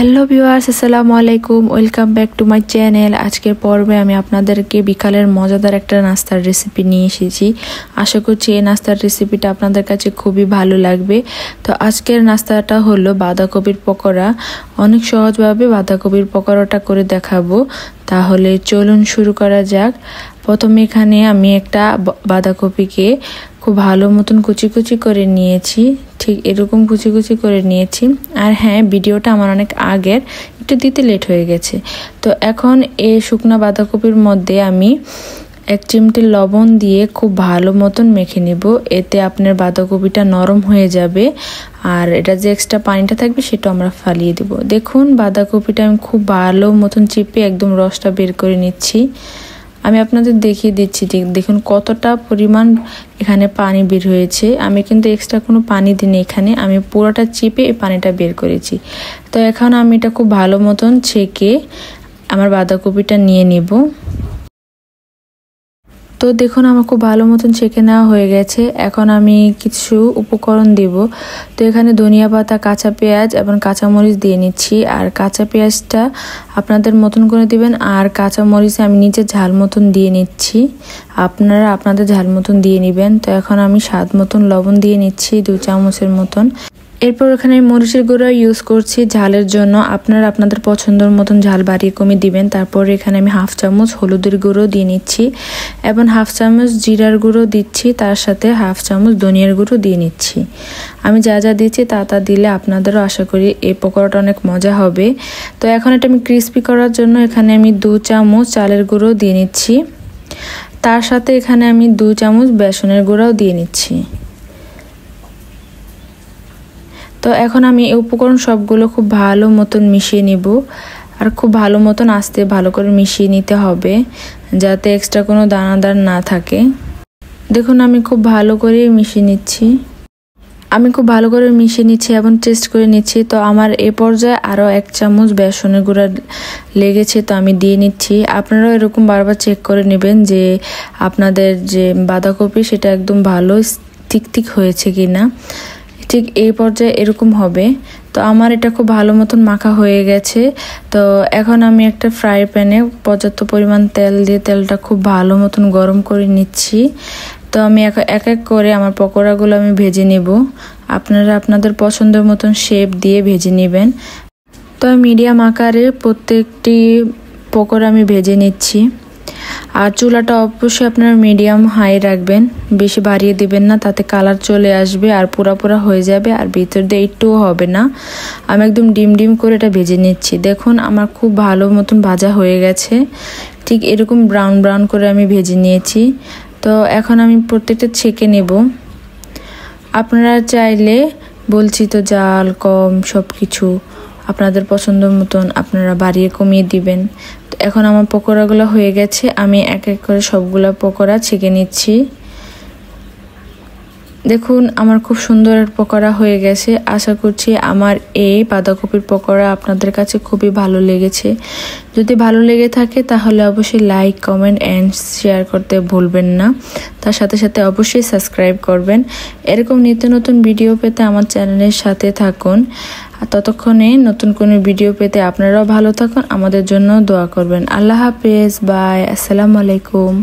Hello viewers, আসসালামু আলাইকুম। Welcome back to my channel. আজকের পর্বে আমি আপনাদেরকে বিকালের মজাদার একটা নাস্তার রেসিপি নিয়ে এসেছি। আশা করছি এই নাস্তার রেসিপিটা আপনাদের কাছে খুবই ভালো লাগবে। তো আজকের নাস্তাটা হলো বাঁধাকপির পকোড়া। অনেক সহজভাবে বাঁধাকপির পকোড়াটা করে দেখাবো। তাহলে চলুন শুরু করা যাক। প্রথমে এখানে আমি একটা বাঁধাকপিকে খুব ভালো মতন কুচি কুচি করে নিয়েছি, ঠিক এরকম কুচি কুচি করে নিয়েছি। আর হ্যাঁ, ভিডিওটা আমার অনেক আগের, একটু দিতে লেট হয়ে গেছে। তো এখন এই শুকনা বাঁধাকপির মধ্যে আমি 1 চিমটি লবণ দিয়ে খুব ভালো মতন মেখে নেব। এতে আপনার বাঁধাকপিটা নরম হয়ে যাবে, আর এটা যে এক্সট্রা পানিটা থাকবে সেটা আমরা ফালিয়ে দেব। দেখুন, বাঁধাকপিটা আমি খুব ভালো মতন চিপে একদম রসটা বের করে নিচ্ছি। আমি আপনাদের দেখিয়ে দিচ্ছি, দেখুন কতটা পরিমাণ এখানে পানি বের হয়েছে। আমি কিন্তু এক্সট্রা কোনো পানি দিইনি, এখানে আমি পুরোটা চিপে এই পানিটা বের করেছি। তো এখন আমি এটা খুব ভালো মতন ছেঁকে আমার বাঁধাকপিটা নিয়ে নেব। তো দেখুন, আমার খুব ভালো মতন ছেঁকে নেওয়া হয়ে গেছে। এখন আমি কিছু উপকরণ দেব। তো এখানে ধনিয়া পাতা, কাঁচা পেঁয়াজ এবং কাঁচামরিচ দিয়ে নিচ্ছি। আর কাঁচা পেঁয়াজটা আপনাদের মতন করে দিবেন, আর কাঁচামরিচ আমি নিচে ঝাল মতন দিয়ে নিচ্ছি। আপনারা আপনাদের ঝাল মতন দিয়ে নেবেন। তো এখন আমি স্বাদ মতন লবণ দিয়ে নিচ্ছি 2 চামচের মতন। এরপর এখানে মরিচের গুঁড়ো ইউজ করছি ঝালের জন্য। আপনারা আপনাদের পছন্দের মতন ঝাল বাড়িয়ে কমিয়ে দিবেন। তারপর এখানে আমি 1/2 চামচ হলুদের গুঁড়ো দিয়ে নিচ্ছি এবং 1/2 চামচ জিরার গুঁড়ো দিচ্ছি। তার সাথে 1/2 চামচ ধনিয়ার গুঁড়ো দিয়ে নিচ্ছি। আমি যা যা দিচ্ছি তা দিলে আপনাদেরও আশা করি এই পকোড়াটা অনেক মজা হবে। তো এখন এটা আমি ক্রিস্পি করার জন্য এখানে আমি 2 চামচ চালের গুঁড়ো দিয়ে নিচ্ছি। তার সাথে এখানে আমি 2 চামচ বেসনের গুঁড়াও দিয়ে নিচ্ছি। তো এখন আমি এই উপকরণ সবগুলো খুব ভালো মতন মিশিয়ে নিব, আর খুব ভালো মতন আস্তে ভালো করে মিশিয়ে নিতে হবে, যাতে এক্সট্রা কোনো দানাদার না থাকে। দেখুন, আমি খুব ভালো করে মিশিয়ে নিচ্ছি। এবং টেস্ট করে নিচ্ছি। তো আমার এ পর্যায়ে আরও 1 চামচ বেসনের গুঁড়া লেগেছে, তো আমি দিয়ে নিচ্ছি। আপনারাও এরকম বারবার চেক করে নেবেন যে আপনাদের যে বাঁধাকপি সেটা একদম ভালো ঠিক হয়েছে কিনা। ঠিক এই পর্যায়ে এরকম হবে। তো আমার এটা খুব ভালো মতন মাখা হয়ে গেছে। তো এখন আমি একটা ফ্রাই প্যানে পর্যাপ্ত পরিমাণ তেল দিয়ে তেলটা খুব ভালো মতন গরম করে নিচ্ছি। তো আমি এক এক করে আমার পকোড়াগুলো আমি ভেজে নেব। আপনারা আপনাদের পছন্দের মতন শেপ দিয়ে ভেজে নেবেন। তো মিডিয়াম আকারে প্রত্যেকটি পকোড়া আমি ভেজে নিচ্ছি। আর চুলাটা অবশ্যই আপনারা মিডিয়াম হাই রাখবেন, বেশি বাড়িয়ে দিবেন না, তাতে কালার চলে আসবে আর পুরা হয়ে যাবে, আর ভিতর দিয়ে একটুও হবে না। আমি একদম ডিম করে এটা ভেজে নিচ্ছি। দেখুন, আমার খুব ভালো মতন ভাজা হয়ে গেছে। ঠিক এরকম ব্রাউন করে আমি ভেজে নিয়েছি। তো এখন আমি প্রত্যেকটা ছেঁকে নেব। আপনারা চাইলে বলছি তো জাল কম সব কিছু আপনাদের পছন্দ মতন আপনারা বাড়িয়ে কমিয়ে দিবেন। এখন আমার পকোড়াগুলো হয়ে গেছে। আমি এক এক করে সবগুলা পকোড়া ছেঁকে নিচ্ছি। দেখুন, আমার খুব সুন্দর পকোড়া হয়ে গেছে। আশা করছি আমার এই বাঁধাকপির পকোড়া আপনাদের কাছে খুবই ভালো লেগেছে। যদি ভালো লেগে থাকে তাহলে অবশ্যই লাইক, কমেন্ট অ্যান্ড শেয়ার করতে ভুলবেন না। তার সাথে সাথে অবশ্যই সাবস্ক্রাইব করবেন। এরকম নিত্য নতুন ভিডিও পেতে আমার চ্যানেলের সাথে থাকুন। আর ততক্ষণে নতুন কোনো ভিডিও পেতে আপনারাও ভালো থাকুন, আমাদের জন্য দোয়া করবেন। আল্লাহ হাফেজ, বাই, আসসালামু আলাইকুম।